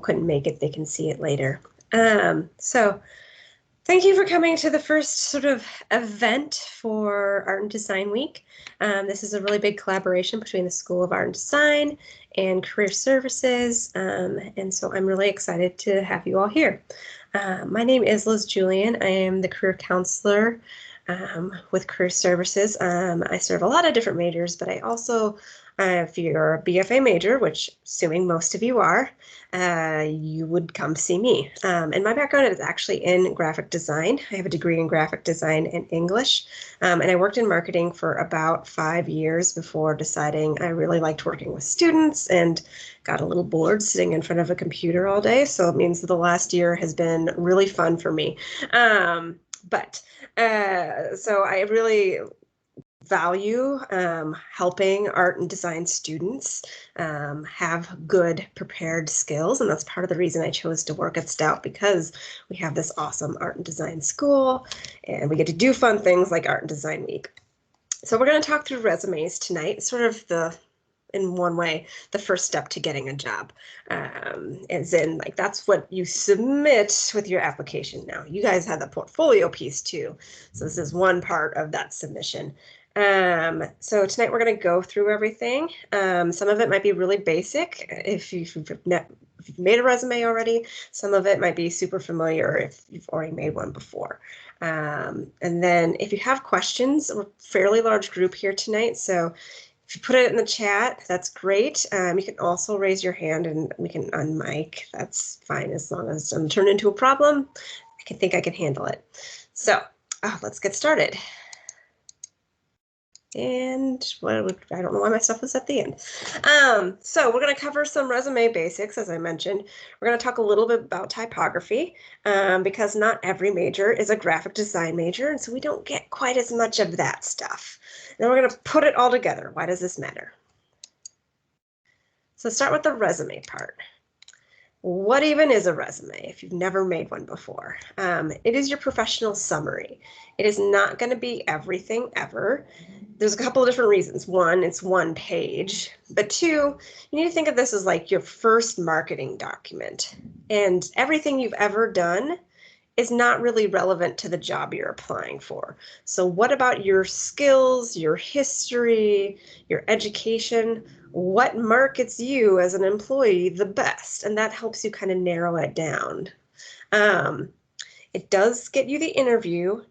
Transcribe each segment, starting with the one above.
couldn't make it, they can see it later. So thank you for coming to the first sort of event for Art and Design Week. This is a really big collaboration between the School of Art and Design and Career Services, and so I'm really excited to have you all here. My name is Liz Julian. I am the career counselor with Career Services. I serve a lot of different majors, but I also, if you're a BFA major, which assuming most of you are, you would come see me. And my background is actually in graphic design. I have a degree in graphic design and English, and I worked in marketing for about 5 years before deciding I really liked working with students and got a little bored sitting in front of a computer all day. So it means that the last year has been really fun for me. So I really value helping art and design students have good prepared skills, and that's part of the reason I chose to work at Stout, because we have this awesome art and design school and we get to do fun things like Art and Design Week. So we're going to talk through resumes tonight, sort of in one way, the first step to getting a job. As in, like, that's what you submit with your application. Now, you guys have the portfolio piece too. So this is one part of that submission. So tonight we're going to go through everything. Some of it might be really basic if you've made a resume already. Some of it might be super familiar if you've already made one before. And then if you have questions, we're a fairly large group here tonight, so if you put it in the chat, that's great. You can also raise your hand and we can unmic. That's fine, as long as it doesn't turn into a problem. I think I can handle it. So let's get started. And I don't know why my stuff was at the end. So we're going to cover some resume basics, as I mentioned. We're going to talk a little bit about typography, because not every major is a graphic design major, and so we don't get quite as much of that stuff. Then we're going to put it all together. Why does this matter? So start with the resume part. What even is a resume if you've never made one before? It is your professional summary. It is not going to be everything ever. There's a couple of different reasons. One, it's one page, but two, you need to think of this as like your first marketing document, and everything you've ever done is not really relevant to the job you're applying for. So what about your skills, your history, your education? What markets you as an employee the best? And that helps you kind of narrow it down. It does get you the interview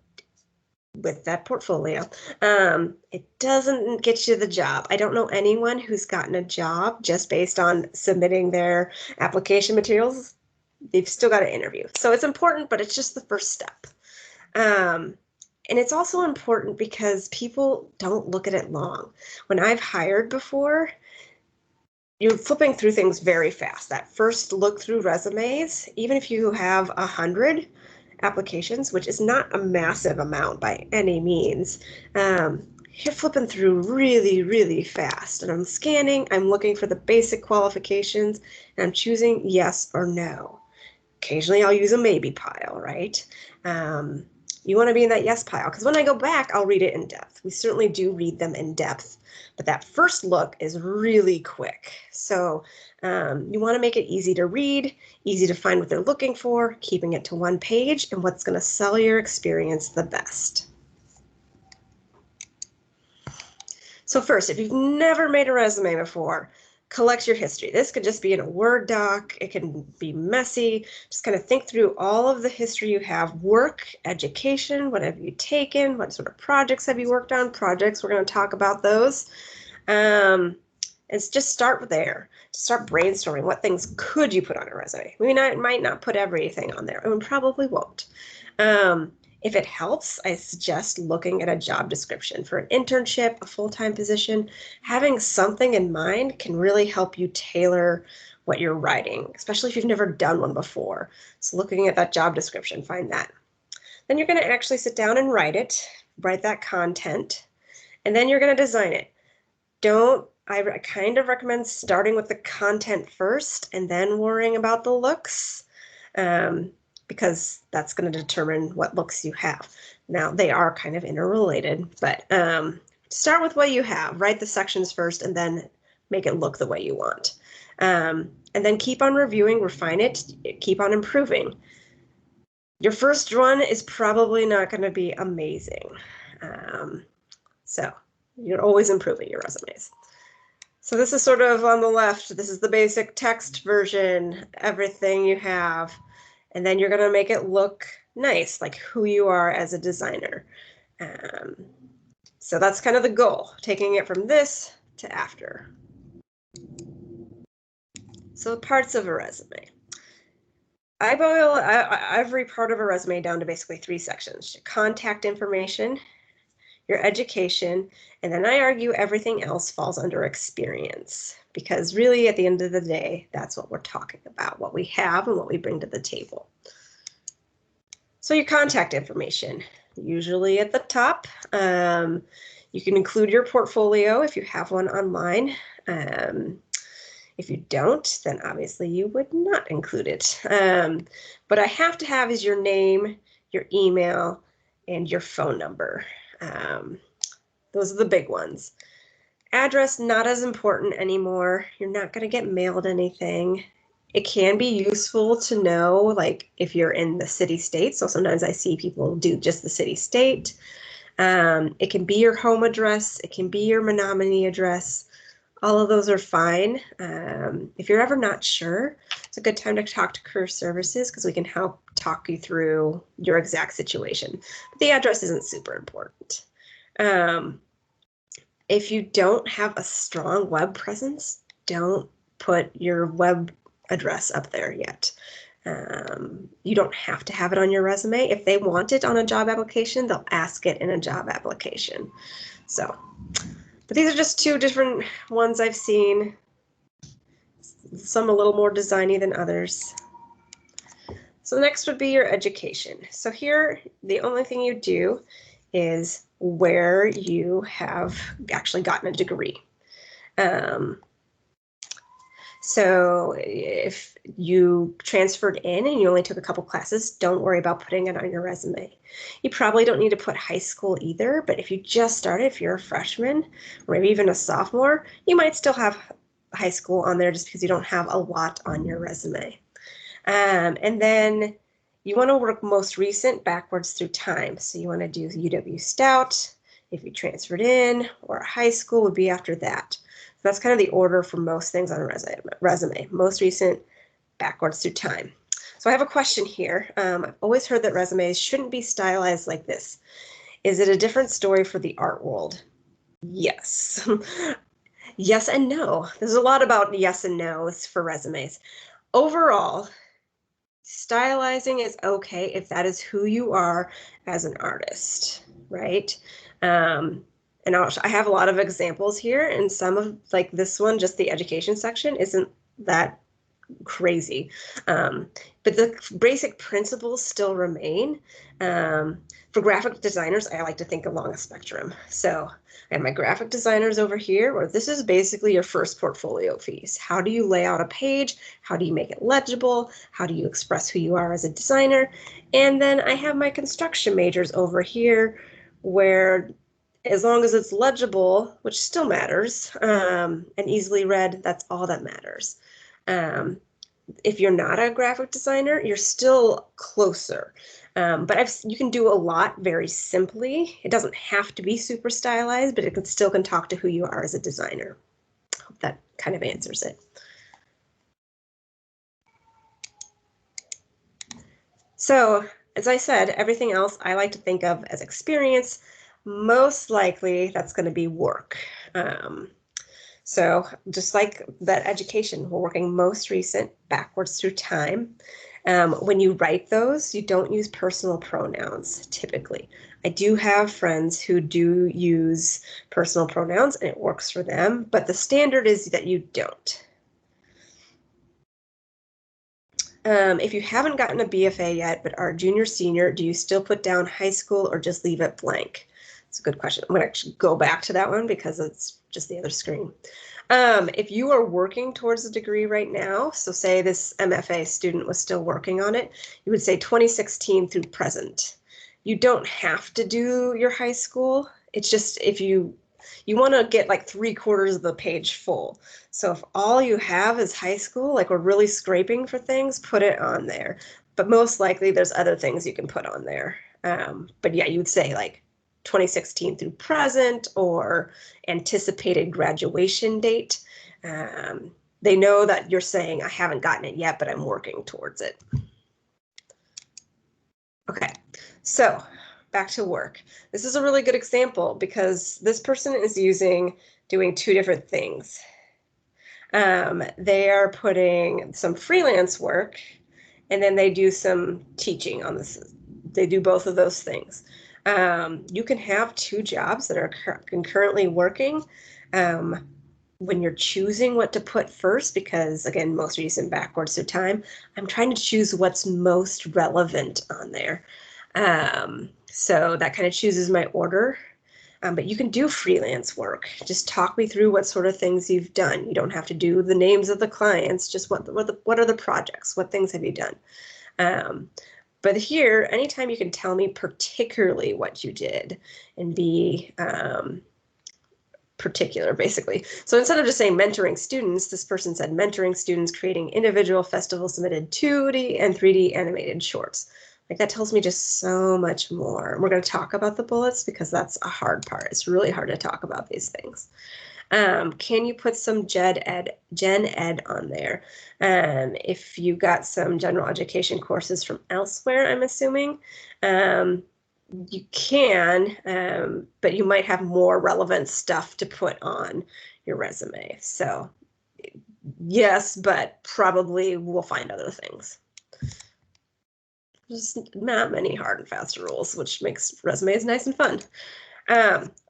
with that portfolio. It doesn't get you the job. I don't know anyone who's gotten a job just based on submitting their application materials. They've still got an interview. So it's important, but it's just the first step. And it's also important because people don't look at it long. When I've hired before, you're flipping through things very fast. That first look through resumes, even if you have 100 applications, which is not a massive amount by any means, you're flipping through really, really fast. And I'm scanning, I'm looking for the basic qualifications, and I'm choosing yes or no. Occasionally I'll use a maybe pile, right? You want to be in that yes pile, because when I go back, I'll read it in depth. We certainly do read them in depth, but that first look is really quick. So you want to make it easy to read, easy to find what they're looking for, keeping it to one page, and what's going to sell your experience the best. So first, if you've never made a resume before, collect your history. This could just be in a Word doc. It can be messy. Just kind of think through all of the history you have. Work, education, what have you taken? What sort of projects have you worked on? Projects, we're going to talk about those. It's just start there. Start brainstorming. What things could you put on a resume? We might not put everything on there, and we probably won't. If it helps, I suggest looking at a job description for an internship, a full-time position. Having something in mind can really help you tailor what you're writing, especially if you've never done one before. So looking at that job description, find that. Then you're going to actually sit down and write that content, and then you're going to design it. I kind of recommend starting with the content first and then worrying about the looks. Because that's going to determine what looks you have. Now, they are kind of interrelated, but start with what you have. Write the sections first and then make it look the way you want. And then keep on reviewing, refine it, keep on improving. Your first run is probably not going to be amazing. So you're always improving your resumes. So this is sort of on the left. This is the basic text version, everything you have. And then you're going to make it look nice, like who you are as a designer. So that's kind of the goal, taking it from this to after. So parts of a resume. I boil every part of a resume down to basically 3 sections: your contact information, your education, and then I argue everything else falls under experience, because really at the end of the day, that's what we're talking about, what we have and what we bring to the table. So your contact information, usually at the top. You can include your portfolio if you have one online. If you don't, then obviously you would not include it. But I have to have is your name, your email, and your phone number. Those are the big ones. Address, not as important anymore. You're not going to get mailed anything. It can be useful to know, like if you're in the city state. So sometimes I see people do just the city state. It can be your home address. It can be your Menominee address. All of those are fine. If you're ever not sure, it's a good time to talk to career services, because we can help talk you through your exact situation. But the address isn't super important. If you don't have a strong web presence, don't put your web address up there yet. You don't have to have it on your resume. If they want it on a job application, they'll ask it in a job application. So, but these are just 2 different ones I've seen. Some a little more designy than others. So next would be your education. So here, the only thing you do is where you have actually gotten a degree. So if you transferred in and you only took a couple classes, don't worry about putting it on your resume. You probably don't need to put high school either, but if you just started, if you're a freshman, or maybe even a sophomore, you might still have high school on there just because you don't have a lot on your resume. And then you want to work most recent backwards through time. So you want to do UW-Stout if you transferred in, or high school would be after that. So that's kind of the order for most things on a resume. Most recent backwards through time. So I have a question here. I've always heard that resumes shouldn't be stylized like this. Is it a different story for the art world? Yes. Yes and no. There's a lot about yes and no's for resumes. Overall, stylizing is okay if that is who you are as an artist, right? And I have a lot of examples here, and some of, like this one, just the education section, isn't that crazy. But the basic principles still remain. For graphic designers, I like to think along a spectrum. So I have my graphic designers over here, where this is basically your first portfolio piece. How do you lay out a page? How do you make it legible? How do you express who you are as a designer? And then I have my construction majors over here, where as long as it's legible, which still matters, and easily read, that's all that matters. If you're not a graphic designer, you're still closer. But you can do a lot very simply. It doesn't have to be super stylized, but it still can talk to who you are as a designer. Hope that kind of answers it. So, as I said, everything else I like to think of as experience. Most likely that's going to be work. So just like that education, we're working most recent backwards through time. When you write those, you don't use personal pronouns typically. I do have friends who do use personal pronouns and it works for them, but the standard is that you don't. If you haven't gotten a BFA yet, but are junior, senior, do you still put down high school or just leave it blank? It's a good question. I'm going to actually go back to that one because it's just the other screen. If you are working towards a degree right now, so say this MFA student was still working on it, you would say 2016 through present. You don't have to do your high school. It's just if you You want to get like 3/4 of the page full. So if all you have is high school, like we're really scraping for things, put it on there. But most likely there's other things you can put on there. But yeah, you'd say like 2016 through present or anticipated graduation date. They know that you're saying, I haven't gotten it yet, but I'm working towards it. Okay, so back to work. This is a really good example because this person is doing two different things. They are putting some freelance work and then they do some teaching on this. They do both of those things. You can have two jobs that are concurrently working when you're choosing what to put first, because again, most recent backwards through time, I'm trying to choose what's most relevant on there. So that kind of chooses my order. But you can do freelance work. Just talk me through what sort of things you've done. You don't have to do the names of the clients, just what are the projects? What things have you done? But here, anytime you can tell me particularly what you did and be particular, basically. So instead of just saying mentoring students, this person said mentoring students creating individual festival submitted 2D and 3D animated shorts. Like that tells me just so much more. We're going to talk about the bullets because that's a hard part. It's really hard to talk about these things. Can you put some gen ed on there? If you got some general education courses from elsewhere, I'm assuming. You can, but you might have more relevant stuff to put on your resume. So yes, but probably we'll find other things. Just not many hard and fast rules, which makes resumes nice and fun.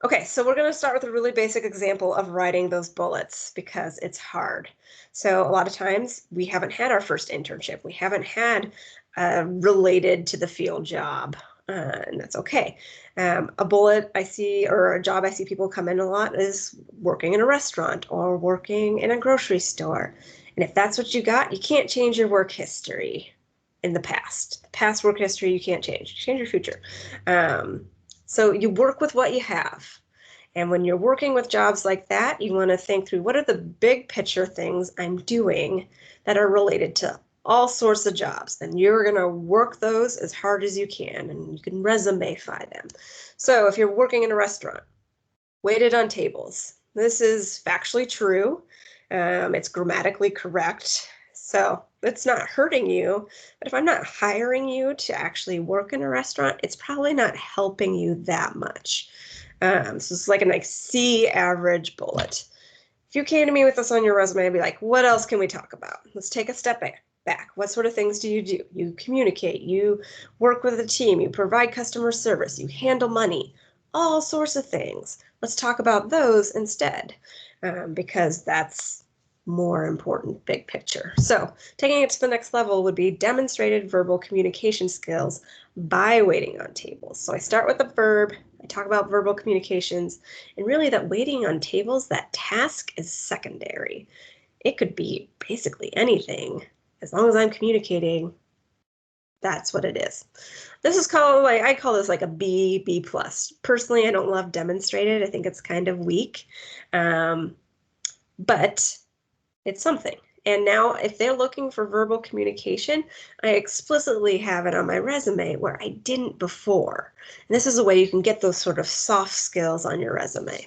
Okay, so we're going to start with a really basic example of writing those bullets because it's hard. So a lot of times we haven't had our first internship. We haven't had related to the field job, and that's okay. A bullet I see, or a job I see people come in a lot is working in a restaurant or working in a grocery store. And if that's what you got, you can't change your work history in the past. Past work history you can't change. Change your future. So you work with what you have. And when you're working with jobs like that, you want to think through what are the big picture things I'm doing that are related to all sorts of jobs. And you're going to work those as hard as you can, and you can resumeify them. So if you're working in a restaurant, waited on tables. This is factually true. It's grammatically correct. So it's not hurting you, but if I'm not hiring you to actually work in a restaurant, it's probably not helping you that much. So it's like a C average bullet. If you came to me with this on your resume, I'd be like, what else can we talk about? Let's take a step back. What sort of things do? You communicate, you work with a team, you provide customer service, you handle money, all sorts of things. Let's talk about those instead, because that's more important big picture. So taking it to the next level would be demonstrated verbal communication skills by waiting on tables. So I start with the verb, I talk about verbal communications, and really that waiting on tables, that task is secondary. It could be basically anything. As long as I'm communicating, that's what it is. This is called, like, I call this like a B plus. Personally, I don't love demonstrated. I think it's kind of weak, but it's something. And now if they're looking for verbal communication, I explicitly have it on my resume where I didn't before. And this is a way you can get those sort of soft skills on your resume.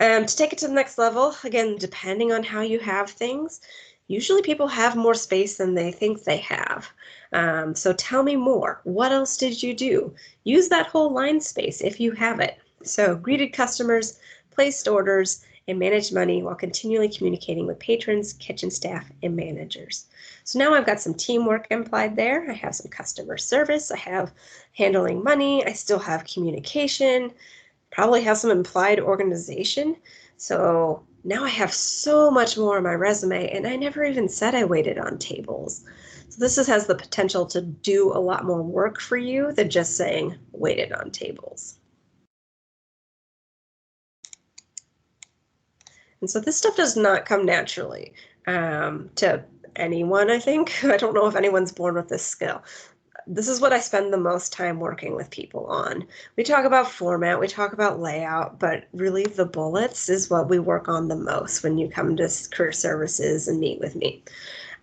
To take it to the next level, again, depending on how you have things, usually people have more space than they think they have. So tell me more. What else did you do? Use that whole line space if you have it. So greeted customers, placed orders, and managed money while continually communicating with patrons, kitchen staff, and managers. So now I've got some teamwork implied there. I have some customer service. I have handling money. I still have communication. Probably have some implied organization. So now I have so much more on my resume, and I never even said I waited on tables. So this has the potential to do a lot more work for you than just saying waited on tables. And so this stuff does not come naturally to anyone, I think. I don't know if anyone's born with this skill. this is what I spend the most time working with people on. We talk about format, we talk about layout, but really the bullets is what we work on the most when you come to career services and meet with me.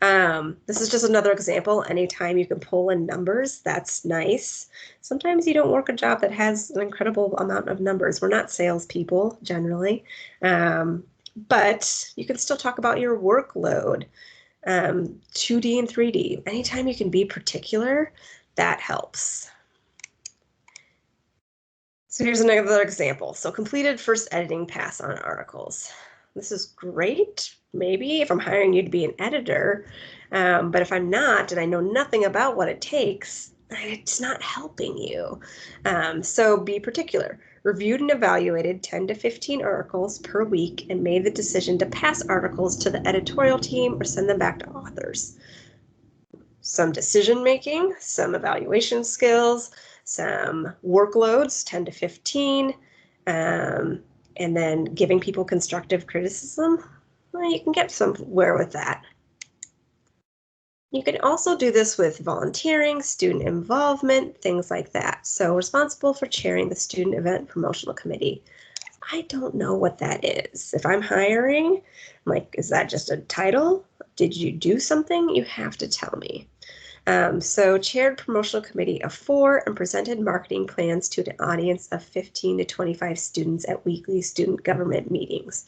This is just another example. Anytime you can pull in numbers, that's nice. Sometimes you don't work a job that has an incredible amount of numbers. We're not salespeople generally, but you can still talk about your workload. 2D and 3D. Anytime you can be particular, that helps. So here's another example. So completed first editing pass on articles. This is great, maybe, if I'm hiring you to be an editor. But if I'm not, and I know nothing about what it takes, it's not helping you. So be particular. Reviewed and evaluated 10 to 15 articles per week and made the decision to pass articles to the editorial team or send them back to authors. Some decision making, some evaluation skills, some workloads, 10 to 15, and then giving people constructive criticism. Well, you can get somewhere with that. You can also do this with volunteering, student involvement, things like that. So responsible for chairing the student event promotional committee. I don't know what that is. If I'm hiring, I'm like, is that just a title? Did you do something? You have to tell me. So chaired promotional committee of 4 and presented marketing plans to an audience of 15 to 25 students at weekly student government meetings.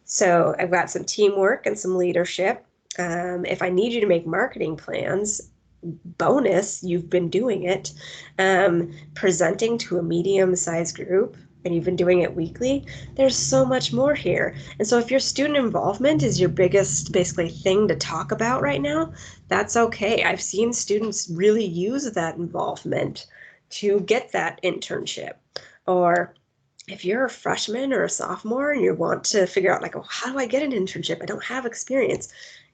So I've got some teamwork and some leadership. If I need you to make marketing plans, bonus, you've been doing it. Presenting to a medium-sized group, and you've been doing it weekly, there's so much more here. And so if your student involvement is your biggest, basically, thing to talk about right now, that's okay. I've seen students really use that involvement to get that internship. Or if you're a freshman or a sophomore and you want to figure out, like, oh, how do I get an internship? I don't have experience.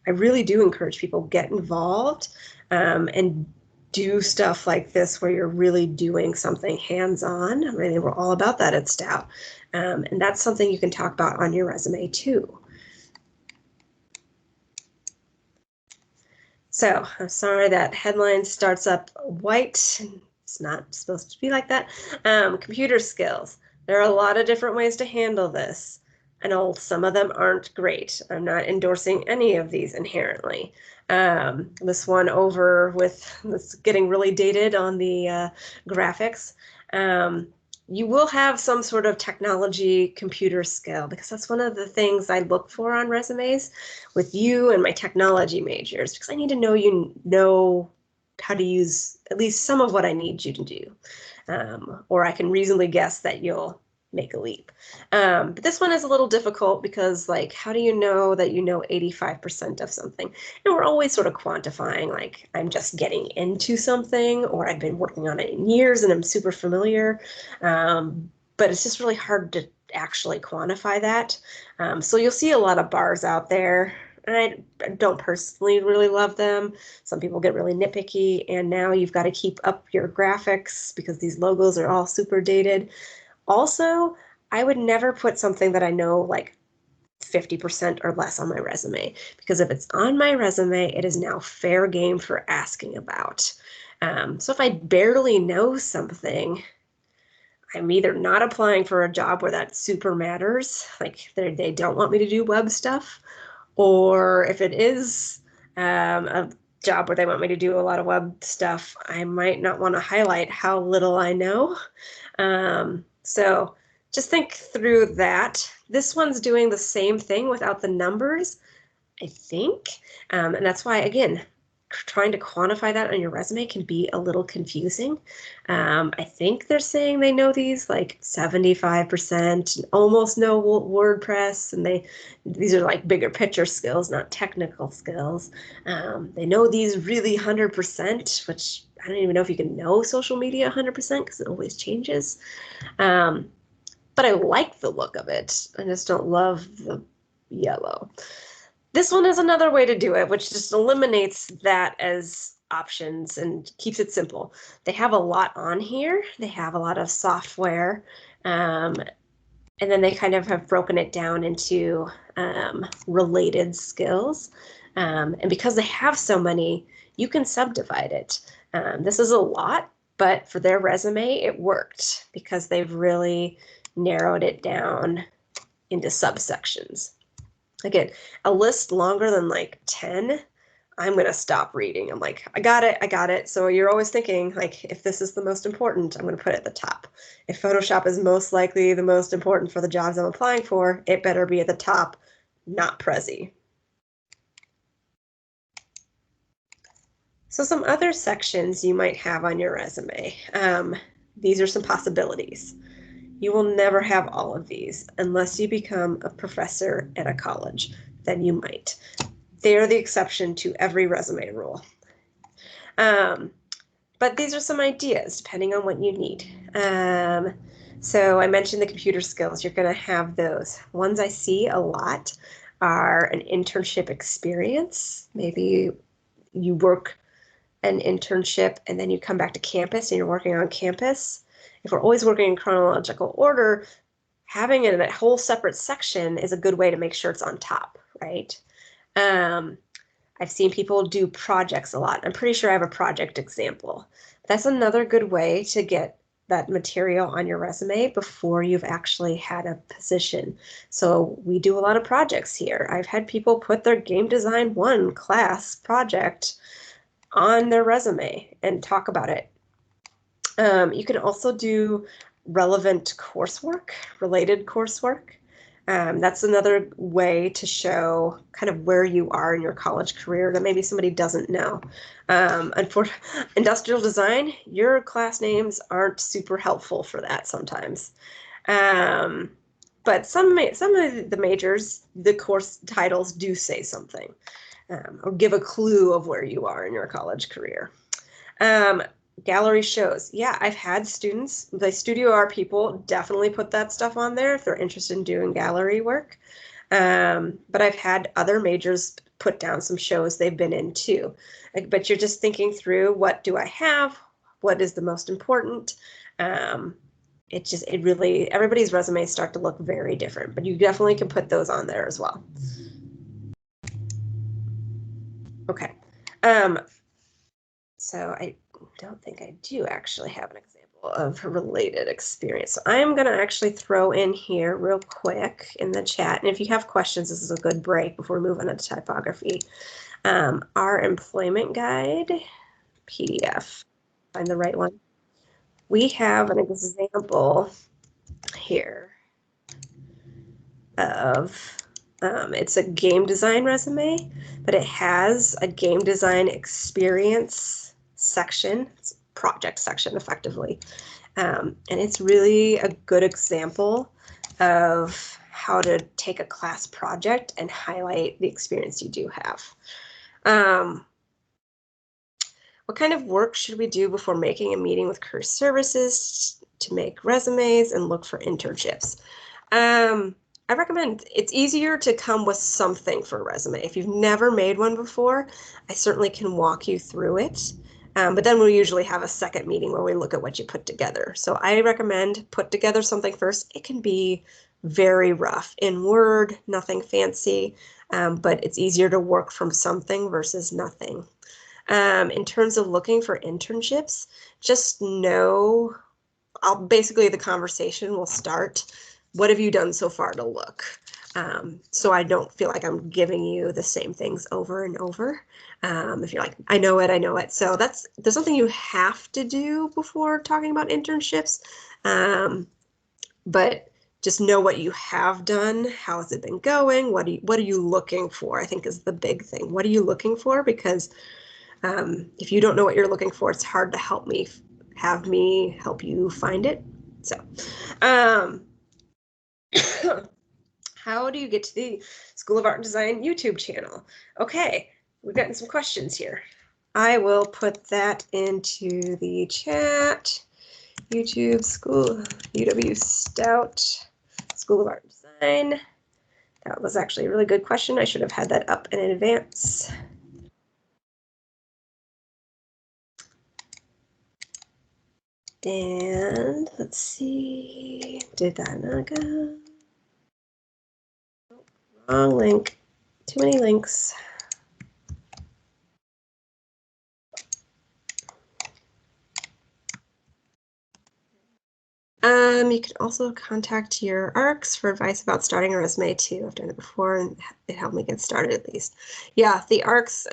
I really do encourage people get involved and do stuff like this where you're really doing something hands-on. I mean, we're all about that at Stout. And that's something you can talk about on your resume too. So I'm sorry that headline starts up white. It's not supposed to be like that. Computer skills. There are a lot of different ways to handle this. I know some of them aren't great. I'm not endorsing any of these inherently. This one over with, it's getting really dated on the graphics. You will have some sort of technology computer skill, because that's one of the things I look for on resumes with you and my technology majors, because I need to know you know how to use at least some of what I need you to do. Or I can reasonably guess that you'll make a leap. But this one is a little difficult because, like, how do you know that you know 85% of something? And we're always sort of quantifying, like, I'm just getting into something, or I've been working on it in years and I'm super familiar. But it's just really hard to actually quantify that. So you'll see a lot of bars out there. And I don't personally really love them. Some people get really nitpicky, and now you've got to keep up your graphics because these logos are all super dated. Also, I would never put something that I know like 50% or less on my resume, because if it's on my resume, it is now fair game for asking about. So if I barely know something, I'm either not applying for a job where that super matters, like they don't want me to do web stuff, or if it is a job where they want me to do a lot of web stuff, I might not want to highlight how little I know. So just think through that. This one's doing the same thing without the numbers, I think. And that's why, again, trying to quantify that on your resume can be a little confusing. I think they're saying they know these like 75%, almost know WordPress, and these are like bigger picture skills, not technical skills. They know these really 100%, which I don't even know if you can know social media 100% because it always changes. But I like the look of it. I just don't love the yellow. This one is another way to do it, which just eliminates that as options and keeps it simple. They have a lot on here. They have a lot of software. And then they kind of have broken it down into related skills. And because they have so many, you can subdivide it. This is a lot, but for their resume, it worked because they've really narrowed it down into subsections. Again, a list longer than like 10, I'm going to stop reading. I'm like, I got it, I got it. So you're always thinking, like, if this is the most important, I'm going to put it at the top. If Photoshop is most likely the most important for the jobs I'm applying for, it better be at the top, not Prezi. So some other sections you might have on your resume. These are some possibilities. You will never have all of these unless you become a professor at a college. Then you might. They're the exception to every resume rule. But these are some ideas depending on what you need. So I mentioned the computer skills. You're going to have those. Ones I see a lot are an internship experience. Maybe you work an internship and then you come back to campus and you're working on campus. If we're always working in chronological order, having it in a whole separate section is a good way to make sure it's on top, right? I've seen people do projects a lot. I'm pretty sure I have a project example. That's another good way to get that material on your resume before you've actually had a position. So we do a lot of projects here. I've had people put their Game Design 1 class project on their resume and talk about it. You can also do relevant coursework, related coursework. That's another way to show kind of where you are in your college career that maybe somebody doesn't know. For industrial design, your class names aren't super helpful for that sometimes. But some of the majors, the course titles do say something, or give a clue of where you are in your college career. Gallery shows. Yeah, I've had students, the studio art people definitely put that stuff on there if they're interested in doing gallery work. But I've had other majors put down some shows they've been in too. But you're just thinking through, what do I have? What is the most important? It really, everybody's resumes start to look very different, but you definitely can put those on there as well. Okay. So I don't think I do actually have an example of related experience. So I am going to actually throw in here real quick in the chat. And if you have questions, this is a good break before we move on to typography. Our employment guide PDF. Find the right one. We have an example here of, it's a game design resume, but it has a game design experience section. It's a project section effectively. And it's really a good example of how to take a class project and highlight the experience you do have. What kind of work should we do before making a meeting with career services to make resumes and look for internships? I recommend, it's easier to come with something for a resume. If you've never made one before, I certainly can walk you through it. But then we'll usually have a second meeting where we look at what you put together. So I recommend put together something first. It can be very rough in Word, nothing fancy, but it's easier to work from something versus nothing. In terms of looking for internships, just know, basically the conversation will start, what have you done so far to look? So I don't feel like I'm giving you the same things over and over. If you're like, I know it, I know it. So there's something you have to do before talking about internships. But just know what you have done. How has it been going? What are you looking for? I think is the big thing. What are you looking for? Because if you don't know what you're looking for, it's hard to have me help you find it. So, how do you get to the School of Art and Design YouTube channel? Okay, we've gotten some questions here. I will put that into the chat. YouTube School, UW-Stout, School of Art and Design. That was actually a really good question. I should have had that up in advance. And let's see, did that not go? Wrong link, too many links. You can also contact your ARCs for advice about starting a resume too. I've done it before and it helped me get started at least. Yeah, the ARCs,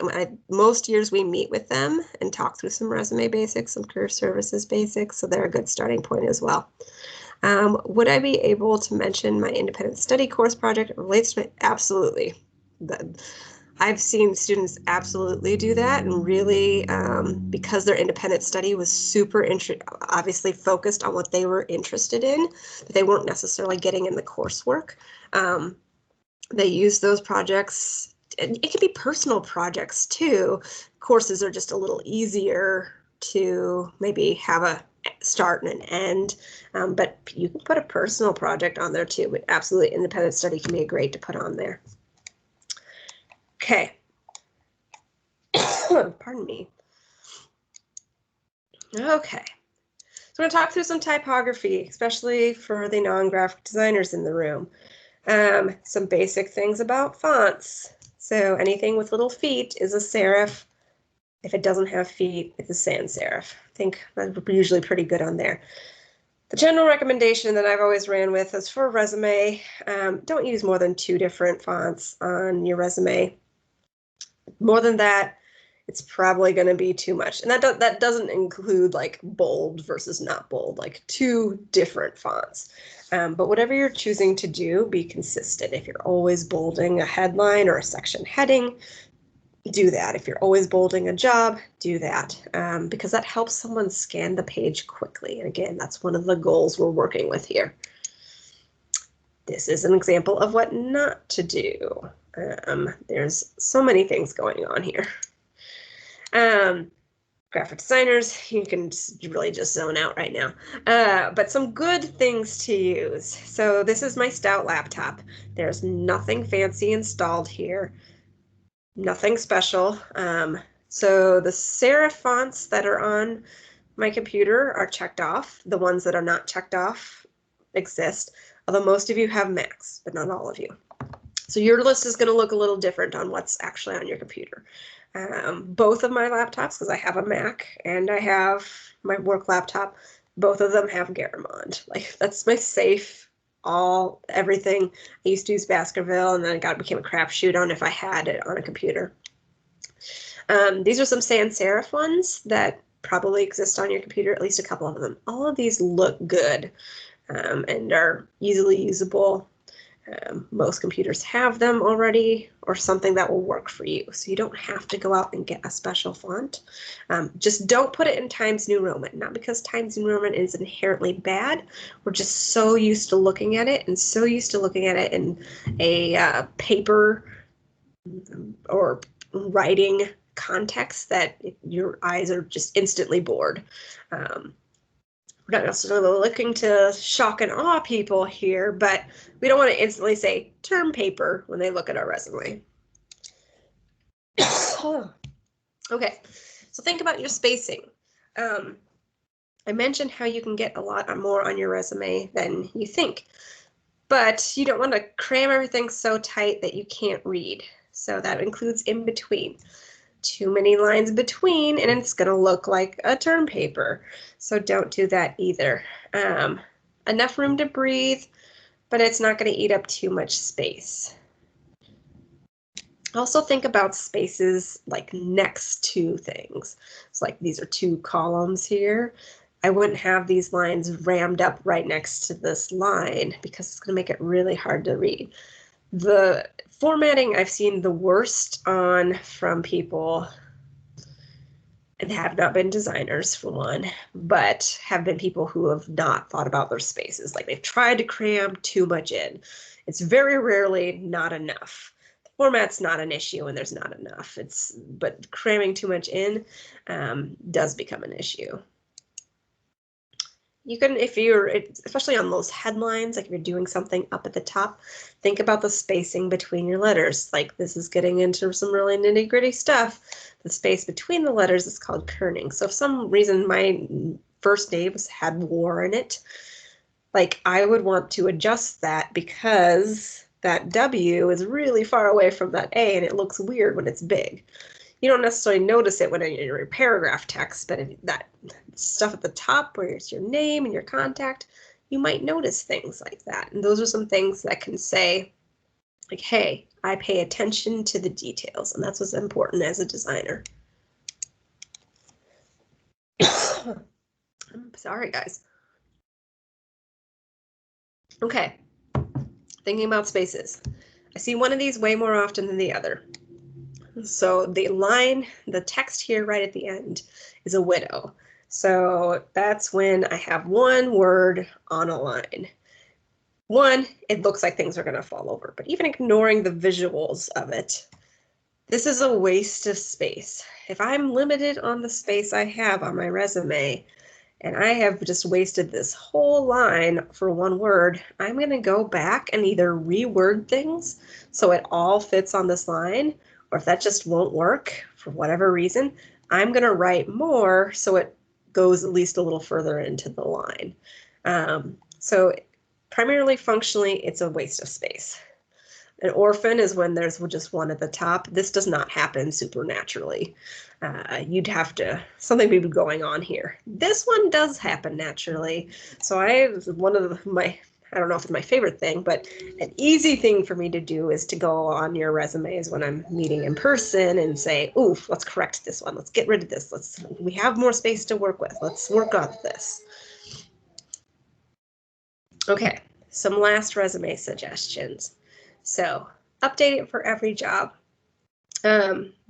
most years we meet with them and talk through some resume basics, some career services basics, so they're a good starting point as well. Would I be able to mention my independent study course project relates to it? Absolutely. I've seen students absolutely do that, and really, because their independent study was super obviously focused on what they were interested in, but they weren't necessarily getting in the coursework. They use those projects, and it can be personal projects too. Courses are just a little easier to maybe have a start and an end, but you can put a personal project on there too. But absolutely, independent study can be great to put on there. Okay. Pardon me. Okay. So I'm going to talk through some typography, especially for the non-graphic designers in the room. Some basic things about fonts. So anything with little feet is a serif. If it doesn't have feet, it's a sans serif. I think that's usually pretty good on there. The general recommendation that I've always ran with is for a resume, don't use more than 2 different fonts on your resume. More than that, it's probably going to be too much. And that doesn't include like bold versus not bold, like 2 different fonts. But whatever you're choosing to do, be consistent. If you're always bolding a headline or a section heading, do that. If you're always bolding a job, do that, because that helps someone scan the page quickly. And again, that's one of the goals we're working with here. This is an example of what not to do. There's so many things going on here. Graphic designers, you can really just zone out right now. But some good things to use. So this is my Stout laptop. There's nothing fancy installed here. Nothing special. So the serif fonts that are on my computer are checked off. The ones that are not checked off exist, although most of you have Macs, but not all of you. So your list is going to look a little different on what's actually on your computer. Both of my laptops, because I have a Mac and I have my work laptop, both of them have Garamond. Like, that's my safe, everything. I used to use Baskerville, and then it became a crapshoot on if I had it on a computer. These are some sans serif ones that probably exist on your computer, at least a couple of them. All of these look good and are easily usable. Most computers have them already, or something that will work for you. So you don't have to go out and get a special font. Just don't put it in Times New Roman. Not because Times New Roman is inherently bad. We're just so used to looking at it, and so used to looking at it in a paper or writing context that your eyes are just instantly bored. We're not necessarily looking to shock and awe people here, but we don't want to instantly say term paper when they look at our resume. Okay, so think about your spacing. I mentioned how you can get a lot more on your resume than you think, but you don't want to cram everything so tight that you can't read. So that includes in between. Too many lines between, and it's going to look like a term paper. So don't do that either. Enough room to breathe, but it's not going to eat up too much space. Also think about spaces like next to things. So like these are 2 columns here. I wouldn't have these lines rammed up right next to this line because it's going to make it really hard to read. The formatting I've seen the worst on from people, and have not been designers for one, but have been people who have not thought about their spaces. Like, they've tried to cram too much in. It's very rarely not enough. The format's not an issue when there's not enough. But cramming too much in does become an issue. You can, if you're, especially on those headlines, like if you're doing something up at the top, think about the spacing between your letters. Like, this is getting into some really nitty-gritty stuff. The space between the letters is called kerning. So if some reason my first name had war in it, like, I would want to adjust that because that W is really far away from that A, and it looks weird when it's big. You don't necessarily notice it when in your paragraph text, but that stuff at the top where it's your name and your contact, you might notice things like that. And those are some things that can say, like, hey, I pay attention to the details, and that's what's important as a designer. I'm sorry, guys. Okay, thinking about spaces. I see one of these way more often than the other. So the line, the text here right at the end is a widow. So that's when I have one word on a line. One, it looks like things are going to fall over, but even ignoring the visuals of it, this is a waste of space. If I'm limited on the space I have on my resume, and I have just wasted this whole line for one word, I'm going to go back and either reword things so it all fits on this line, or if that just won't work for whatever reason, I'm going to write more so it goes at least a little further into the line. So primarily functionally, it's a waste of space. An orphan is when there's just one at the top. This does not happen supernaturally. You'd have to, something would be going on here. This one does happen naturally. So one of my, I don't know if it's my favorite thing, but an easy thing for me to do is to go on your resumes when I'm meeting in person and say, ooh, let's correct this one. Let's get rid of this. We have more space to work with. Let's work on this. Okay, some last resume suggestions. So update it for every job.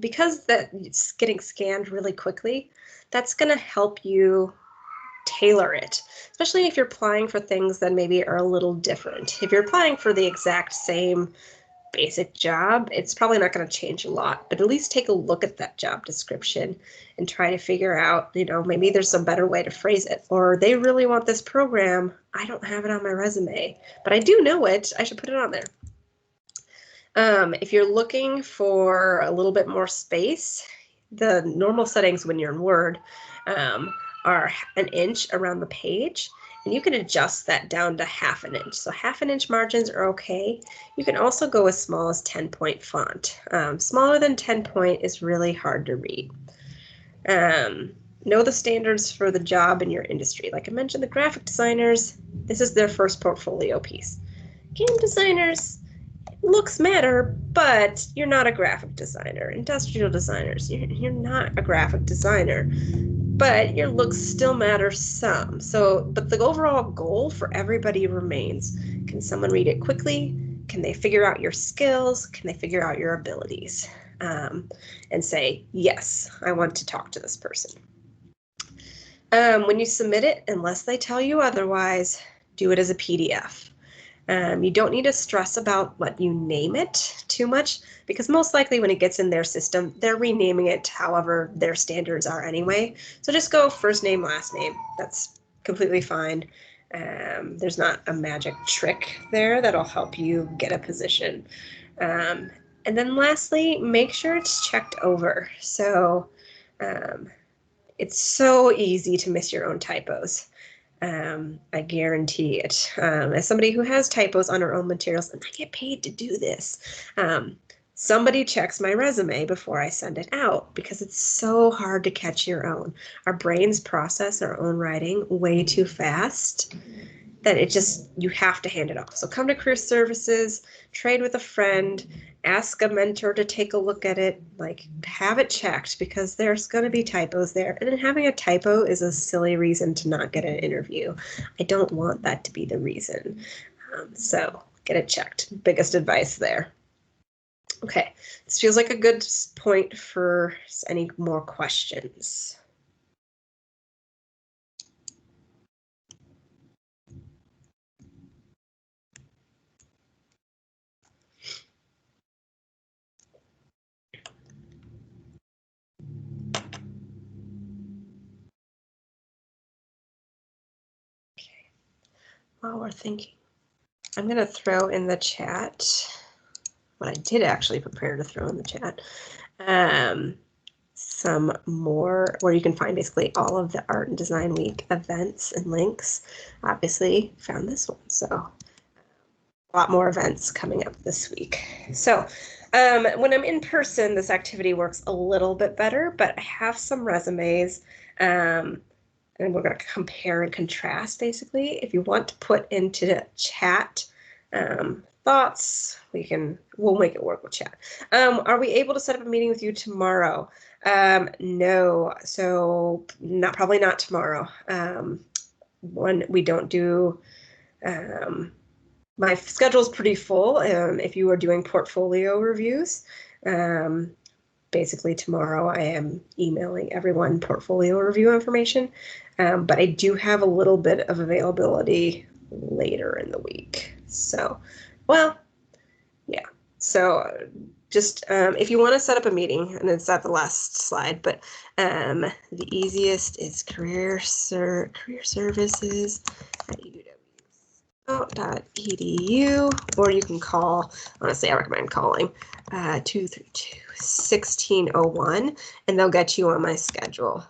Because it's getting scanned really quickly, that's going to help you tailor it, especially if you're applying for things that maybe are a little different. If you're applying for the exact same basic job, it's probably not going to change a lot, but at least take a look at that job description and try to figure out, maybe there's a better way to phrase it, or they really want this program. I don't have it on my resume, but I do know it. I should put it on there. If you're looking for a little bit more space, the normal settings when you're in Word are an inch around the page, and you can adjust that down to 1/2 an inch. So 1/2 an inch margins are okay. You can also go as small as 10-point font. Smaller than 10-point is really hard to read. Know the standards for the job in your industry. Like I mentioned, the graphic designers, this is their first portfolio piece. Game designers, looks matter, but you're not a graphic designer. Industrial designers, you're not a graphic designer, but your looks still matter some. But the overall goal for everybody remains. Can someone read it quickly? Can they figure out your skills? Can they figure out your abilities? And say, yes, I want to talk to this person. When you submit it, unless they tell you otherwise, do it as a PDF. You don't need to stress about what you name it too much, because most likely when it gets in their system, they're renaming it however their standards are anyway. So just go first name, last name. That's completely fine. There's not a magic trick there that'll help you get a position. And then lastly, make sure it's checked over. So it's so easy to miss your own typos. I guarantee it. As somebody who has typos on her own materials, and I get paid to do this, somebody checks my resume before I send it out because it's so hard to catch your own. Our brains process our own writing way too fast that you have to hand it off. So come to career services, trade with a friend, ask a mentor to take a look at it, have it checked, because there's going to be typos there. And then having a typo is a silly reason to not get an interview. I don't want that to be the reason. So get it checked. Biggest advice there. Okay, this feels like a good point for any more questions. While we're thinking, I'm going to throw in the chat what I did actually prepare to throw in the chat. Some more where you can find basically all of the Art and Design Week events and links. Obviously found this one, so a lot more events coming up this week. So when I'm in person, this activity works a little bit better, but I have some resumes and we're going to compare and contrast basically. If you want to put into the chat thoughts, we'll make it work with chat. Are we able to set up a meeting with you tomorrow? No, so probably not tomorrow. When we don't do, my schedule is pretty full. If you are doing portfolio reviews, basically tomorrow I am emailing everyone portfolio review information, but I do have a little bit of availability later in the week. So, well, yeah. So just if you want to set up a meeting, and it's at the last slide, but the easiest is career services at UW-Stout.edu, or you can call, honestly, I recommend calling 232-1601, and they'll get you on my schedule.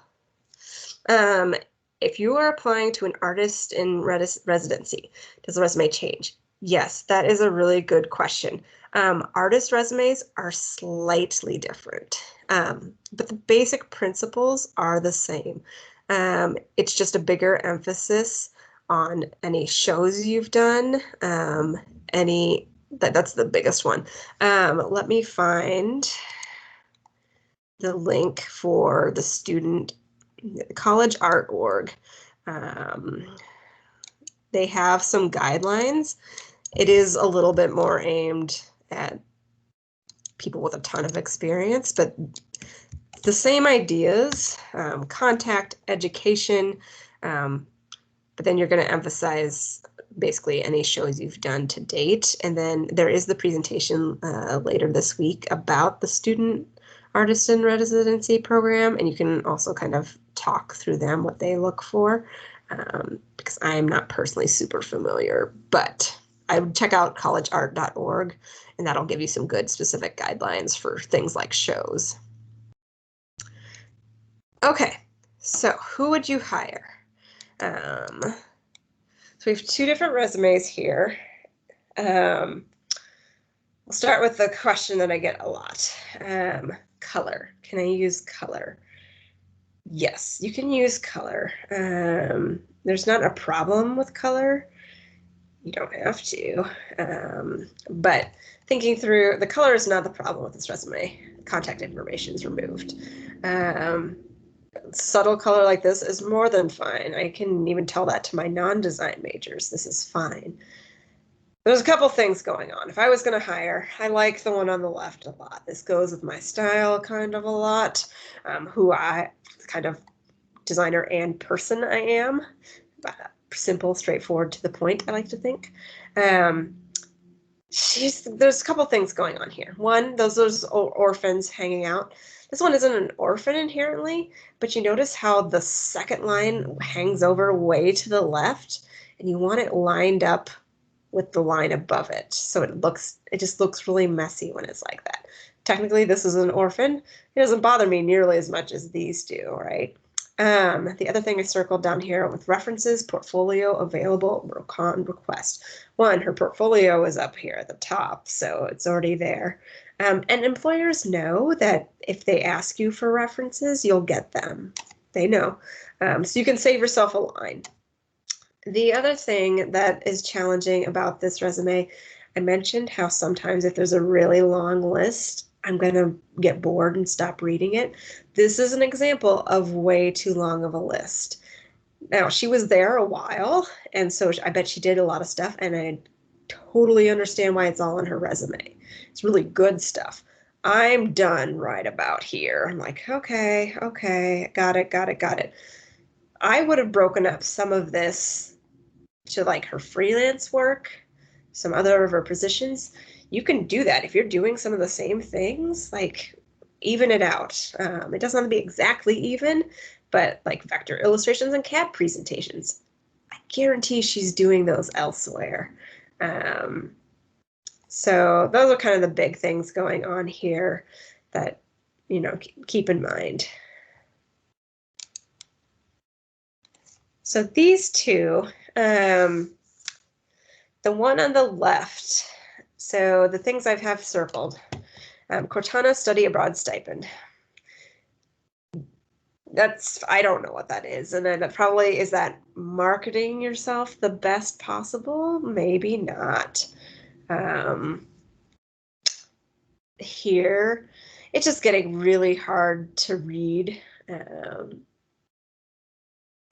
If you are applying to an artist in residency, does the resume change? Yes, that is a really good question. Artist resumes are slightly different, but the basic principles are the same. It's just a bigger emphasis on any shows you've done, that's the biggest one. Let me find the link for the student college art org. They have some guidelines. It is a little bit more aimed at people with a ton of experience, but the same ideas, contact, education, but then you're going to emphasize basically any shows you've done to date. And then there is the presentation later this week about the student artist in residency program, and you can also kind of talk through them, what they look for, because I'm not personally super familiar, but I would check out collegeart.org, and that'll give you some good specific guidelines for things like shows. Okay, so who would you hire? So we have two different resumes here. We'll start with the question that I get a lot. Color. Can I use color? Yes, you can use color. There's not a problem with color. You don't have to. But thinking through, the color is not the problem with this resume. Contact information is removed. Subtle color like this is more than fine. I can even tell that to my non-design majors. This is fine. There's a couple things going on. If I was going to hire, I like the one on the left a lot. This goes with my style kind of a lot, who I kind of designer and person I am. Simple, straightforward, to the point, I like to think. There's a couple things going on here. One, those orphans hanging out. This one isn't an orphan inherently, but you notice how the second line hangs over way to the left, and you want it lined up with the line above it. So it just looks really messy when it's like that. Technically, this is an orphan. It doesn't bother me nearly as much as these do, right? The other thing I circled down here with references, portfolio available, recon request. One, her portfolio is up here at the top, so it's already there. And employers know that if they ask you for references, you'll get them. They know. So you can save yourself a line. The other thing that is challenging about this resume, I mentioned how sometimes if there's a really long list, I'm going to get bored and stop reading it. This is an example of way too long of a list. Now, she was there a while, and so I bet she did a lot of stuff, and I totally understand why it's all in her resume. It's really good stuff. I'm done right about here. I'm like, okay, got it. I would have broken up some of this to like her freelance work, some other of her positions. You can do that if you're doing some of the same things, like even it out. It doesn't have to be exactly even, but like vector illustrations and CAD presentations, I guarantee she's doing those elsewhere. So those are kind of the big things going on here that, keep in mind. So these two, the one on the left, so the things I have circled, Cortana study abroad stipend. I don't know what that is. And then probably, is that marketing yourself the best possible? Maybe not. Here, it's just getting really hard to read.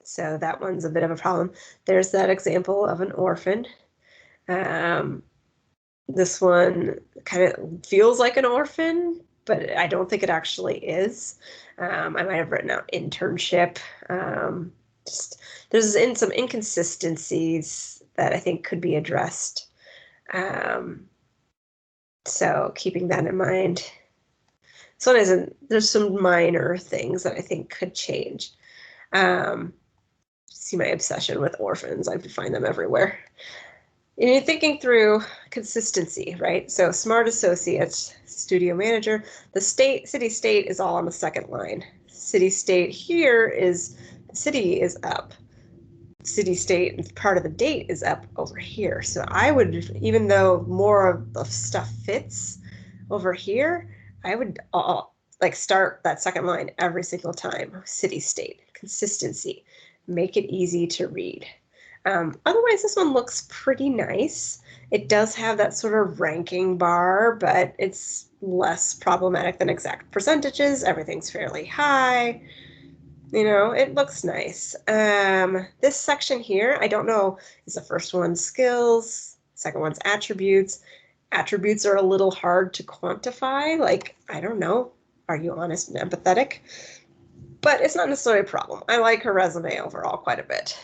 So that one's a bit of a problem. There's that example of an orphan. This one kind of feels like an orphan, but I don't think it actually is. I might have written out internship. Just there's some inconsistencies that I think could be addressed. So keeping that in mind. This one isn't, there's some minor things that I think could change. See my obsession with orphans. I find them everywhere. And you're thinking through consistency, right? So smart associates, studio manager, the city state is all on the second line. City state here is, the city is up. City state, part of the date is up over here. So I would, even though more of the stuff fits over here, I would like start that second line every single time. City state, consistency, make it easy to read. Otherwise, this one looks pretty nice. It does have that sort of ranking bar, but it's less problematic than exact percentages. Everything's fairly high. You know, it looks nice. This section here, I don't know, is the first one skills, second one's attributes. Attributes are a little hard to quantify. Like, I don't know, are you honest and empathetic? But it's not necessarily a problem. I like her resume overall quite a bit.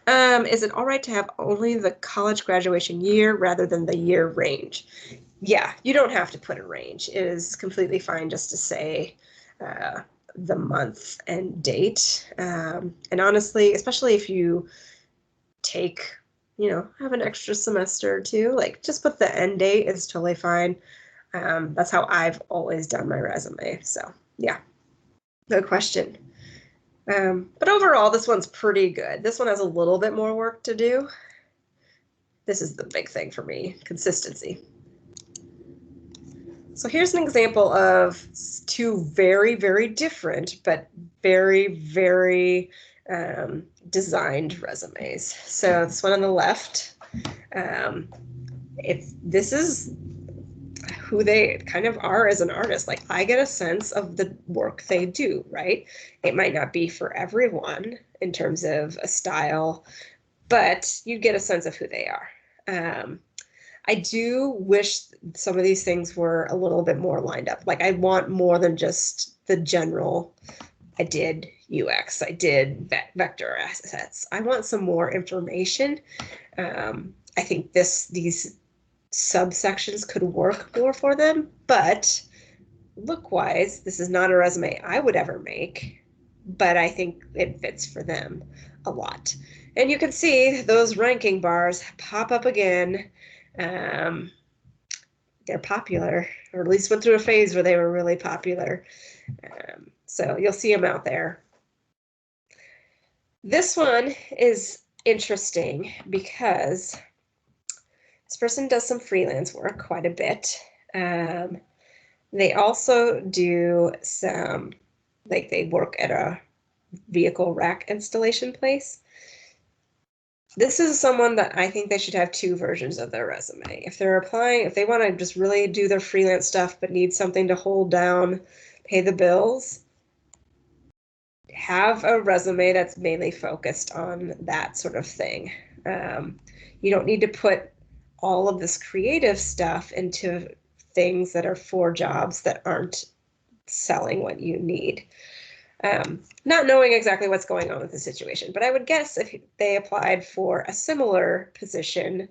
Is it all right to have only the college graduation year rather than the year range? Yeah, you don't have to put a range. It is completely fine just to say the month and date. And honestly, especially if you take, have an extra semester or two, like just put the end date is totally fine. That's how I've always done my resume. So yeah, no question. But overall, this one's pretty good. This one has a little bit more work to do. This is the big thing for me, consistency. So here's an example of two very, very different, but very, very designed resumes. So this one on the left, this is who they kind of are as an artist. Like, I get a sense of the work they do, right? It might not be for everyone in terms of a style, but you get a sense of who they are. I do wish some of these things were a little bit more lined up. Like, I want more than just the general, I did UX, I did vector assets. I want some more information. I think these subsections could work more for them, but look-wise, this is not a resume I would ever make, but I think it fits for them a lot. And you can see those ranking bars pop up again. They're popular, or at least went through a phase where they were really popular. So you'll see them out there. This one is interesting because this person does some freelance work quite a bit. They also do some, like, they work at a vehicle rack installation place. This is someone that I think they should have two versions of their resume. If they're applying, if they want to just really do their freelance stuff but need something to hold down, pay the bills, have a resume that's mainly focused on that sort of thing. You don't need to put all of this creative stuff into things that are for jobs that aren't selling what you need. Not knowing exactly what's going on with the situation, but I would guess if they applied for a similar position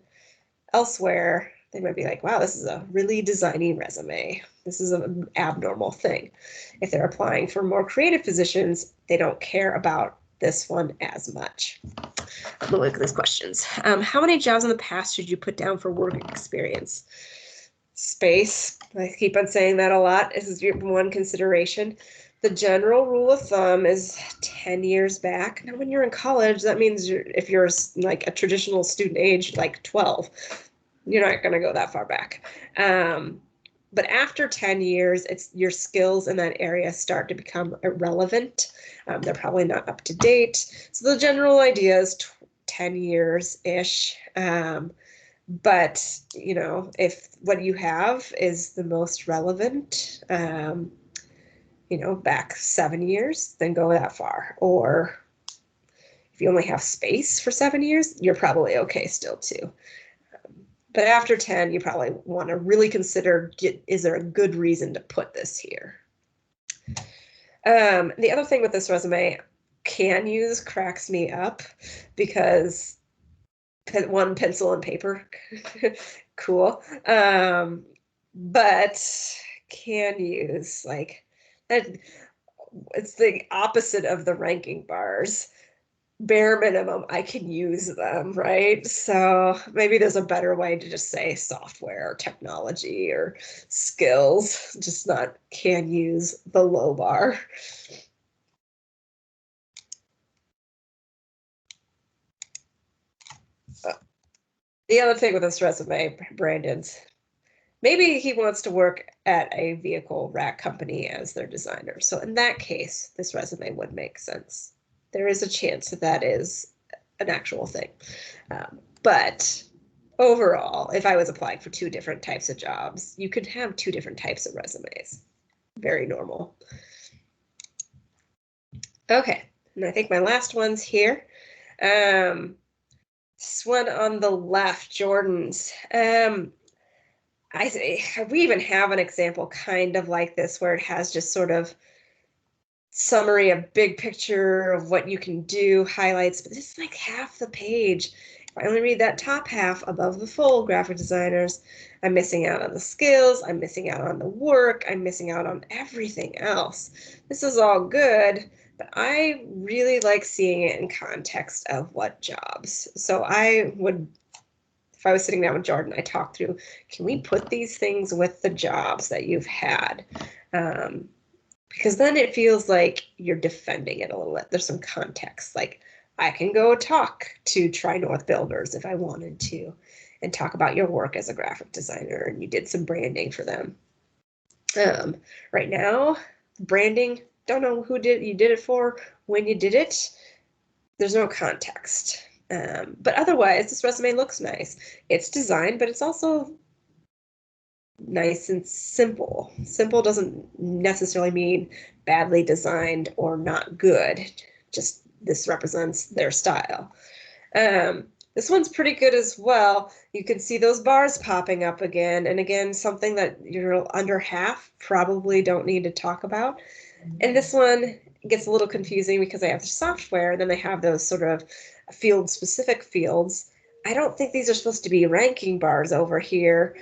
elsewhere, they might be like, wow, this is a really designy resume. This is an abnormal thing. If they're applying for more creative positions, they don't care about this one as much. We'll look at these questions. How many jobs in the past should you put down for work experience? Space. I keep on saying that a lot. This is one consideration. The general rule of thumb is 10 years back. Now, when you're in college, that means if you're like a traditional student age, like 12, you're not going to go that far back. But after 10 years, it's your skills in that area start to become irrelevant. They're probably not up to date. So the general idea is 10 years-ish. But, you know, if what you have is the most relevant, you know, back 7 years, then go that far. Or if you only have space for 7 years, you're probably okay still too. But after 10, you probably want to really consider, is there a good reason to put this here? The other thing with this resume, can use cracks me up because one, pencil and paper, cool. But can use, like, it's the opposite of the ranking bars. Bare minimum, I can use them, right? So maybe there's a better way to just say software or technology or skills, just not can use the low bar. The other thing with this resume, Brandon's, maybe he wants to work at a vehicle rack company as their designer. So in that case, this resume would make sense. There is a chance that that is an actual thing. But overall, if I was applying for 2 different types of jobs, you could have 2 different types of resumes. Very normal. Okay, and I think my last one's here. This one on the left, Jordan's. We even have an example kind of like this where it has just sort of summary, a big picture of what you can do, highlights, but this is like half the page. If I only read that top half above the fold, graphic designers, I'm missing out on the skills, I'm missing out on the work, I'm missing out on everything else. This is all good, but I really like seeing it in context of what jobs. So I would, if I was sitting down with Jordan, I talked through, can we put these things with the jobs that you've had? Because then it feels like you're defending it a little bit. There's some context, like I can go talk to Tri North Builders if I wanted to and talk about your work as a graphic designer and you did some branding for them. Right now, branding, don't know who you did it for, when you did it. There's no context. But otherwise, this resume looks nice. It's designed, but it's also nice and simple. Simple doesn't necessarily mean badly designed or not good. Just this represents their style. This one's pretty good as well. You can see those bars popping up again and again, something that you're under half probably don't need to talk about. And this one gets a little confusing because they have the software, then they have those sort of field-specific fields. I don't think these are supposed to be ranking bars over here.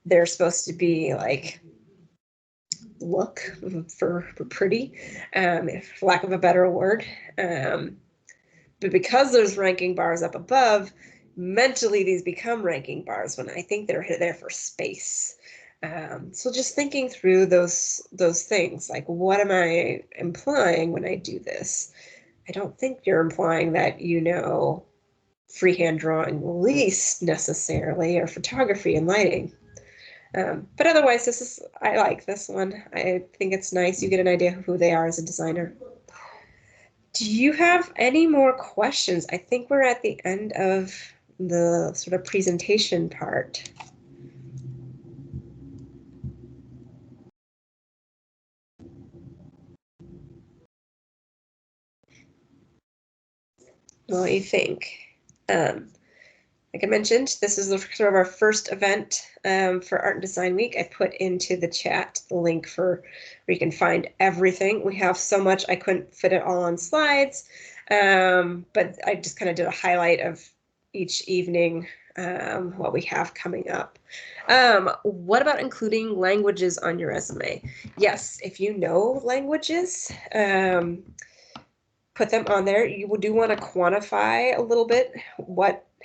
They're supposed to be like look for pretty, for lack of a better word. But because there's ranking bars up above, mentally these become ranking bars when I think they're there for space. So just thinking through those things, like what am I implying when I do this? I don't think you're implying that you know freehand drawing least necessarily, or photography and lighting. But otherwise, I like this one. I think it's nice. You get an idea of who they are as a designer. Do you have any more questions? I think we're at the end of the sort of presentation part. What do you think? Like I mentioned, this is sort of our first event for Art and Design Week. I put into the chat the link for where you can find everything. We have so much, I couldn't fit it all on slides, but I just kind of did a highlight of each evening, what we have coming up. What about including languages on your resume? Yes, if you know languages, put them on there. You do want to quantify a little bit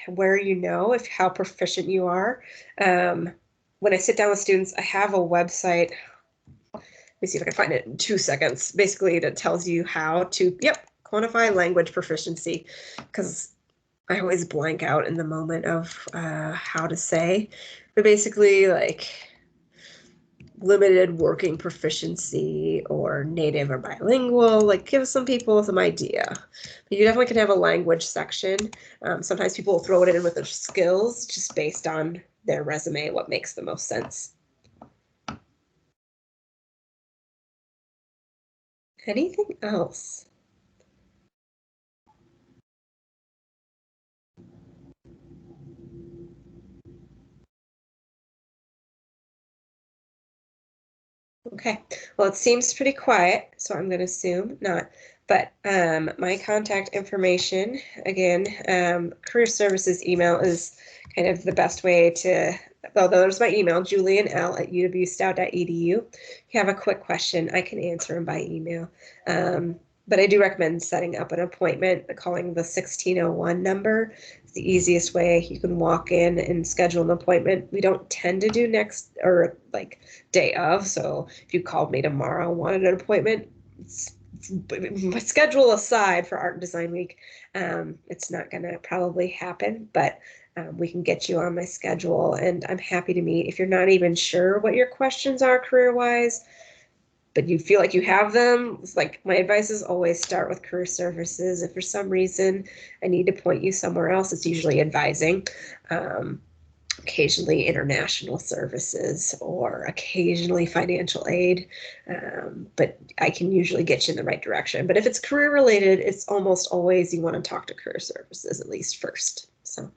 where you know, how proficient you are. When I sit down with students, I have a website. Let me see if I can find it in 2 seconds. Basically, it tells you how to, quantify language proficiency, because I always blank out in the moment of how to say. But basically, like, limited working proficiency or native or bilingual. Like, give some people some idea. But you definitely can have a language section. Sometimes people will throw it in with their skills just based on their resume, what makes the most sense. Anything else? Okay, well, it seems pretty quiet, so I'm going to assume not. But my contact information, again, career services email is kind of the best way to, well, there's my email, julianl@uwstout.edu. If you have a quick question, I can answer them by email. But I do recommend setting up an appointment, calling the 1601 number. It's the easiest way. You can walk in and schedule an appointment. We don't tend to do next or like day of. So if you called me tomorrow and wanted an appointment, my schedule aside for Art and Design Week, it's not going to probably happen, but we can get you on my schedule, and I'm happy to meet. If you're not even sure what your questions are career-wise, but you feel like you have them, it's like my advice is always start with career services. If for some reason I need to point you somewhere else, it's usually advising. Occasionally international services or occasionally financial aid, but I can usually get you in the right direction. But if it's career related, it's almost always you want to talk to career services at least first. So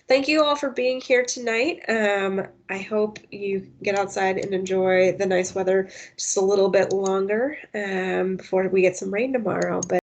thank you all for being here tonight. I hope you get outside and enjoy the nice weather just a little bit longer before we get some rain tomorrow. But